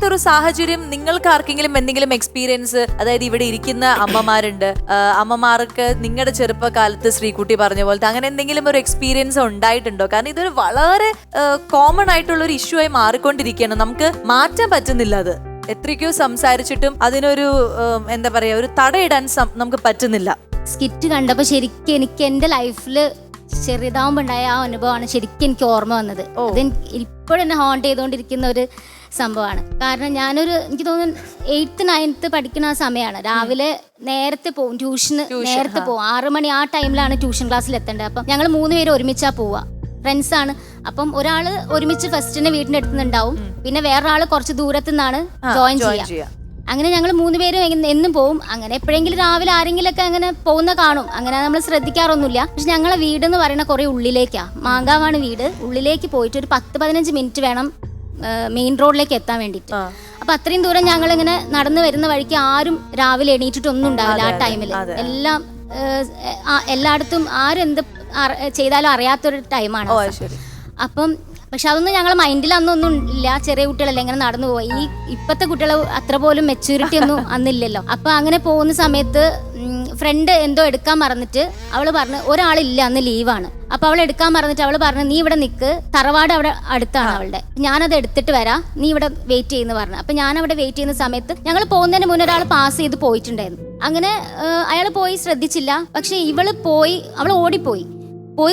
അങ്ങനത്തെ ഒരു സാഹചര്യം നിങ്ങൾക്ക് ആർക്കെങ്കിലും എന്തെങ്കിലും എക്സ്പീരിയൻസ്, അതായത് ഇവിടെ ഇരിക്കുന്ന അമ്മമാരുണ്ട്, അമ്മമാർക്ക് നിങ്ങളുടെ ചെറുപ്പകാലത്ത് ശ്രീകുട്ടി പറഞ്ഞ പോലത്തെ അങ്ങനെ എന്തെങ്കിലും ഒരു എക്സ്പീരിയൻസ് ഉണ്ടായിട്ടുണ്ടോ? കാരണം ഇതൊരു വളരെ കോമൺ ആയിട്ടുള്ള ഒരു ഇഷ്യൂ ആയി മാറിക്കൊണ്ടിരിക്കുകയാണ്. നമുക്ക് മാറ്റാൻ പറ്റുന്നില്ല. അത് എത്രയ്ക്കോ സംസാരിച്ചിട്ടും അതിനൊരു എന്താ പറയാ, ഒരു തടയിടാൻ നമുക്ക് പറ്റുന്നില്ല. സ്കിറ്റ് കണ്ടപ്പോൾ ശരിക്കും എനിക്ക് എൻ്റെ ലൈഫിൽ ചെറുതാവുമ്പോൾ ഉണ്ടായ ആ അനുഭവമാണ് ശരിക്കും എനിക്ക് ഓർമ്മ വന്നത്. അത് ഇപ്പോഴും എന്നെ ഹോണ്ട് ചെയ്തുകൊണ്ടിരിക്കുന്ന ഒരു സംഭവമാണ്. കാരണം എനിക്ക് തോന്നുന്നു 8th 9th പഠിക്കുന്ന ആ സമയമാണ്. രാവിലെ നേരത്തെ പോകും, ട്യൂഷന് നേരത്തെ പോകും. 6 മണി ആ ടൈമിലാണ് ട്യൂഷൻ ക്ലാസ്സിൽ എത്തേണ്ടത്. അപ്പം ഞങ്ങൾ 3 പേര് ഒരുമിച്ചാ പോവുക, ഫ്രണ്ട്സ് ആണ്. അപ്പം ഒരാള് ഒരുമിച്ച് ഫസ്റ്റിനെ വീടിന്റെ അടുത്തുനിന്നുണ്ടാവും, പിന്നെ വേറൊരാള് കുറച്ച് ദൂരത്തു നിന്നാണ് ജോയിൻ ചെയ്യുക. അങ്ങനെ ഞങ്ങൾ 3 പേരും എന്നും പോവും. അങ്ങനെ എപ്പോഴെങ്കിലും രാവിലെ ആരെങ്കിലൊക്കെ അങ്ങനെ പോകുന്ന കാണും. അങ്ങനെ നമ്മൾ ശ്രദ്ധിക്കാറൊന്നുമില്ല. പക്ഷെ ഞങ്ങളെ വീട് എന്ന് പറയുന്ന കുറെ ഉള്ളിലേക്കാ, മാങ്കാവാണ് വീട്. ഉള്ളിലേക്ക് പോയിട്ട് ഒരു 10-15 മിനിറ്റ് വേണം മെയിൻ റോഡിലേക്ക് എത്താൻ വേണ്ടിയിട്ട്. അപ്പൊ അത്രയും ദൂരം ഞങ്ങൾ ഇങ്ങനെ നടന്നു വരുന്ന വഴിക്ക് ആരും രാവിലെ എണീറ്റിട്ടൊന്നും ഉണ്ടാവില്ല. ആ ടൈമിൽ എല്ലായിടത്തും ആരും എന്ത് ചെയ്താലും അറിയാത്തൊരു ടൈമാണ്. അപ്പം പക്ഷെ അതൊന്നും ഞങ്ങളെ മൈൻഡിൽ അന്നൊന്നും ഇല്ല. ചെറിയ കുട്ടികളല്ലേ ഇങ്ങനെ നടന്നു പോയി. ഇപ്പത്തെ കുട്ടികൾ അത്ര പോലും മെച്യൂരിറ്റി ഒന്നും അന്നില്ലല്ലോ. അപ്പൊ അങ്ങനെ പോകുന്ന സമയത്ത് ഫ്രണ്ട് എന്തോ എടുക്കാൻ മറന്നിട്ട് അവള് പറഞ്ഞു, ഒരാളില്ല അന്ന് ലീവാണ്. അപ്പൊ അവൾ എടുക്കാൻ മറന്നിട്ട് അവള് പറഞ്ഞു, നീ ഇവിടെ നിക്ക്, തറവാട് അവിടെ അടുത്താണ് അവളുടെ, ഞാനത് എടുത്തിട്ട് വരാം, നീ ഇവിടെ വെയിറ്റ് ചെയ്യുന്ന പറഞ്ഞു. അപ്പൊ ഞാൻ അവിടെ വെയിറ്റ് ചെയ്യുന്ന സമയത്ത് ഞങ്ങൾ പോകുന്നതിന് മുന്നേ ഒരാൾ പാസ് ചെയ്ത് പോയിട്ടുണ്ടായിരുന്നു. അങ്ങനെ അയാൾ പോയി ശ്രദ്ധിച്ചില്ല. പക്ഷെ അവൾ ഓടിപ്പോയി.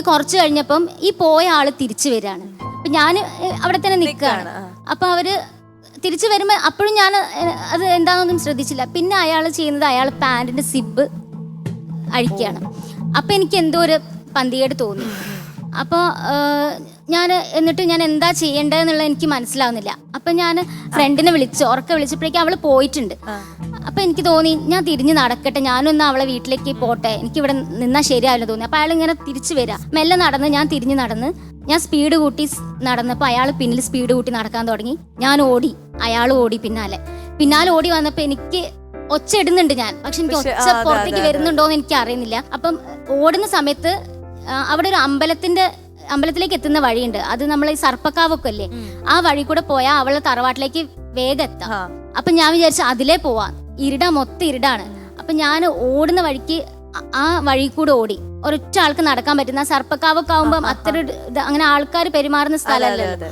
കുറച്ച് കഴിഞ്ഞപ്പം ഈ പോയ ആള് തിരിച്ചു വരികയാണ്. അപ്പൊ ഞാൻ അവിടെ തന്നെ നിൽക്കുകയാണ്. അപ്പൊ അവര് തിരിച്ചു വരുമ്പോ അപ്പോഴും ഞാൻ അത് എന്താണെന്നൊന്നും ശ്രദ്ധിച്ചില്ല. പിന്നെ അയാൾ ചെയ്യുന്നത്, അയാൾ പാന്റിന്റെ സിബ് അഴിക്കുകയാണ്. അപ്പൊ എനിക്ക് എന്തോ ഒരു പന്തികേട് തോന്നി. അപ്പോൾ എന്നിട്ട് ഞാൻ എന്താ ചെയ്യേണ്ടതെന്നുള്ളത് എനിക്ക് മനസ്സിലാവുന്നില്ല. അപ്പം ഞാൻ ഫ്രണ്ടിനെ വിളിച്ചപ്പോഴേക്കും അവൾ പോയിട്ടുണ്ട്. അപ്പം എനിക്ക് തോന്നി ഞാൻ തിരിഞ്ഞ് നടക്കട്ടെ, ഞാനൊന്ന് അവളെ വീട്ടിലേക്ക് പോട്ടെ, എനിക്കിവിടെ നിന്നാൽ ശരിയാവില്ല തോന്നി. അപ്പം അയാൾ ഇങ്ങനെ തിരിച്ചു വരാം. മെല്ലെ ഞാൻ തിരിഞ്ഞ് നടന്ന് ഞാൻ സ്പീഡ് കൂട്ടി നടന്നപ്പോൾ അയാൾ പിന്നിൽ സ്പീഡ് കൂട്ടി നടക്കാൻ തുടങ്ങി. ഞാൻ ഓടി, അയാൾ ഓടി പിന്നാലെ ഓടി വന്നപ്പോൾ എനിക്ക് ഒച്ച ഇടുന്നുണ്ട് ഞാൻ, പക്ഷെ എനിക്ക് ഒച്ച പുറത്തേക്ക് വരുന്നുണ്ടോന്ന് എനിക്ക് അറിയുന്നില്ല. അപ്പം ഓടുന്ന സമയത്ത് അവിടെ ഒരു അമ്പലത്തിലേക്ക് എത്തുന്ന വഴിയുണ്ട്. അത് നമ്മൾ ഈ സർപ്പക്കാവൊക്കെ അല്ലേ, ആ വഴി കൂടെ പോയാൽ അവളെ തറവാട്ടിലേക്ക് വേഗം എത്താം. അപ്പൊ ഞാൻ വിചാരിച്ചു അതിലേ പോവാം. മൊത്തം ഇരുടാണ്. അപ്പൊ ഞാൻ ഓടുന്ന വഴിക്ക് ആ വഴി കൂടെ ഓടി. ഒരൊറ്റ ആൾക്ക് നടക്കാൻ പറ്റുന്ന സർപ്പക്കാവൊക്കെ ആവുമ്പം അത്ര അങ്ങനെ ആൾക്കാർ പെരുമാറുന്ന സ്ഥലമല്ലല്ലോ.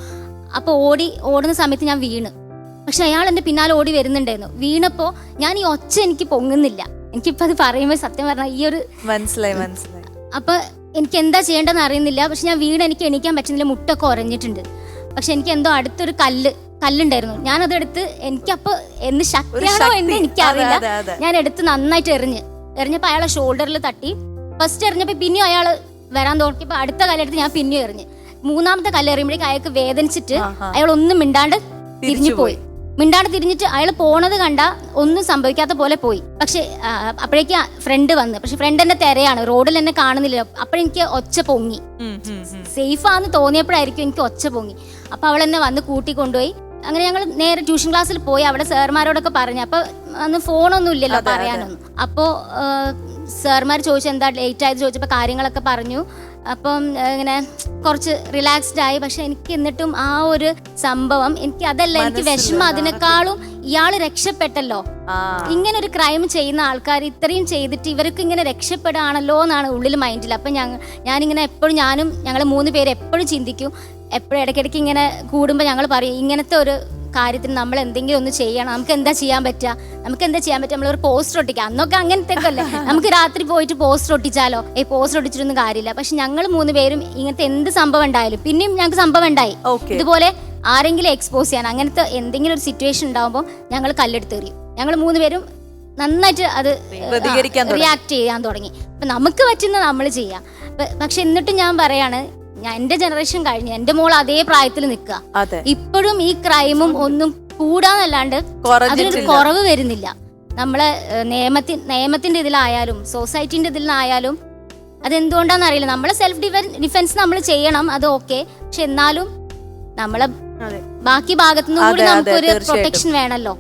അപ്പൊ ഓടുന്ന സമയത്ത് ഞാൻ വീണ്. പക്ഷെ അയാൾ എന്റെ പിന്നാലെ ഓടി വരുന്നുണ്ടായിരുന്നു. വീണപ്പോ ഞാൻ ഈ ഒച്ച എനിക്ക് പൊങ്ങുന്നില്ല. എനിക്കിപ്പോ അത് പറയുമ്പോൾ സത്യം പറഞ്ഞാൽ ഈ ഒരു മനസ്സിലായി. അപ്പൊ എനിക്ക് എന്താ ചെയ്യേണ്ടതെന്ന് അറിയുന്നില്ല. പക്ഷെ ഞാൻ എനിക്ക് എണീക്കാൻ പറ്റുന്നില്ല, മുട്ടൊക്കെ ഉറഞ്ഞിട്ടുണ്ട്. പക്ഷെ എനിക്ക് എന്തോ അടുത്തൊരു കല്ലുണ്ടായിരുന്നു. ഞാനതെടുത്ത്, എനിക്കപ്പോ എന്ത് ശക്തിയാണോ എന്ന് എനിക്കറിയില്ല, ഞാൻ എടുത്ത് നന്നായിട്ട് എറിഞ്ഞപ്പോ അയാളെ ഷോൾഡറിൽ തട്ടി. ഫസ്റ്റ് എറിഞ്ഞപ്പോ പിന്നെയും അയാള് വരാൻ നോക്കിയപ്പോ അടുത്ത കല്ലെടുത്ത് ഞാൻ പിന്നെയും എറിഞ്ഞ്. 3ാമത്തെ കല്ല് എറിയുമ്പോഴേക്കും അയാൾക്ക് വേദനിച്ചിട്ട് അയാൾ ഒന്നും മിണ്ടാണ്ട് തിരിഞ്ഞിട്ട് അയാൾ പോണത് കണ്ട ഒന്നും സംഭവിക്കാത്ത പോലെ പോയി. പക്ഷെ അപ്പോഴേക്ക് ഫ്രണ്ട് വന്ന്, പക്ഷെ ഫ്രണ്ട് എന്നെ തിരയാണ്, റോഡിൽ എന്നെ കാണുന്നില്ല. അപ്പോഴെനിക്ക് ഒച്ച പൊങ്ങി. സേഫാന്ന് തോന്നിയപ്പോഴായിരിക്കും എനിക്ക് ഒച്ച പൊങ്ങി. അപ്പൊ അവൾ എന്നെ വന്ന് കൂട്ടിക്കൊണ്ടുപോയി. അങ്ങനെ ഞങ്ങൾ നേരെ ട്യൂഷൻ ക്ലാസ്സിൽ പോയി. അവിടെ സാർമാരോടൊക്കെ പറഞ്ഞു. അപ്പൊ അന്ന് ഫോണൊന്നും ഇല്ലല്ലോ പറയാനൊന്നും. അപ്പോ സാർമാർ ചോദിച്ചു എന്താ ലേറ്റ് ആയത് ചോദിച്ചപ്പോ കാര്യങ്ങളൊക്കെ പറഞ്ഞു. അപ്പം ഇങ്ങനെ കുറച്ച് റിലാക്സ്ഡ് ആയി. പക്ഷെ എനിക്ക് എന്നിട്ടും ആ ഒരു സംഭവം എനിക്ക് വിഷമം. അതിനേക്കാളും ഇയാള് രക്ഷപ്പെട്ടല്ലോ. ഇങ്ങനെ ഒരു ക്രൈം ചെയ്യുന്ന ആൾക്കാർ ഇത്രയും ചെയ്തിട്ട് ഇവർക്ക് ഇങ്ങനെ രക്ഷപ്പെടുകയാണല്ലോ എന്നാണ് ഉള്ളിൽ മൈൻഡിൽ. അപ്പം ഞാനിങ്ങനെ എപ്പോഴും ഞങ്ങൾ 3 പേര് എപ്പോഴും ചിന്തിക്കും. എപ്പോഴും ഇടയ്ക്കിടയ്ക്ക് ഇങ്ങനെ കൂടുമ്പോൾ ഞങ്ങൾ പറയും, ഇങ്ങനത്തെ ഒരു കാര്യത്തിന് നമ്മൾ എന്തെങ്കിലും ഒന്ന് ചെയ്യണം. നമുക്ക് എന്താ ചെയ്യാൻ പറ്റുക? നമ്മളൊരു പോസ്റ്റർ ഒട്ടിക്കാം. അന്നൊക്കെ അങ്ങനത്തെ അല്ലേ, നമുക്ക് രാത്രി പോയിട്ട് പോസ്റ്റർ ഒട്ടിച്ചാലോ? പോസ്റ്റർ ഒട്ടിച്ചിട്ടൊന്നും കാര്യമില്ല. പക്ഷെ ഞങ്ങൾ 3 പേരും ഇങ്ങനത്തെ എന്ത് സംഭവം ഉണ്ടായാലും, പിന്നെയും ഞങ്ങൾക്ക് സംഭവം ഉണ്ടായി ഇതുപോലെ ആരെങ്കിലും എക്സ്പോസ് ചെയ്യാൻ, അങ്ങനത്തെ എന്തെങ്കിലും ഒരു സിറ്റുവേഷൻ ഉണ്ടാകുമ്പോൾ ഞങ്ങൾ കല്ലെടുത്ത് എറിയും. ഞങ്ങൾ 3 പേരും നന്നായിട്ട് അത് റിയാക്ട് ചെയ്യാൻ തുടങ്ങി. അപ്പൊ നമുക്ക് പറ്റുന്ന നമ്മൾ ചെയ്യാം. പക്ഷെ എന്നിട്ടും ഞാൻ പറയാണ്, എന്റെ ജനറേഷൻ കഴിഞ്ഞ് എന്റെ മോൾ അതേ പ്രായത്തിൽ നിൽക്കുക. ഇപ്പോഴും ഈ ക്രൈമും ഒന്നും കൂടാന്നല്ലാണ്ട് അതിനൊരു കുറവ് വരുന്നില്ല. നമ്മളെ നിയമത്തിന്റെ ഇതിലായാലും സൊസൈറ്റിന്റെ ഇതിലായാലും അതെന്തുകൊണ്ടാന്ന് അറിയില്ല. നമ്മളെ സെൽഫ് ഡിഫെൻസ് നമ്മൾ ചെയ്യണം, അത് ഓക്കെ. പക്ഷെ എന്നാലും നമ്മളെ ബാക്കി ഭാഗത്തുനിന്നും കൂടി നമുക്കൊരു പ്രൊട്ടക്ഷൻ വേണമല്ലോ.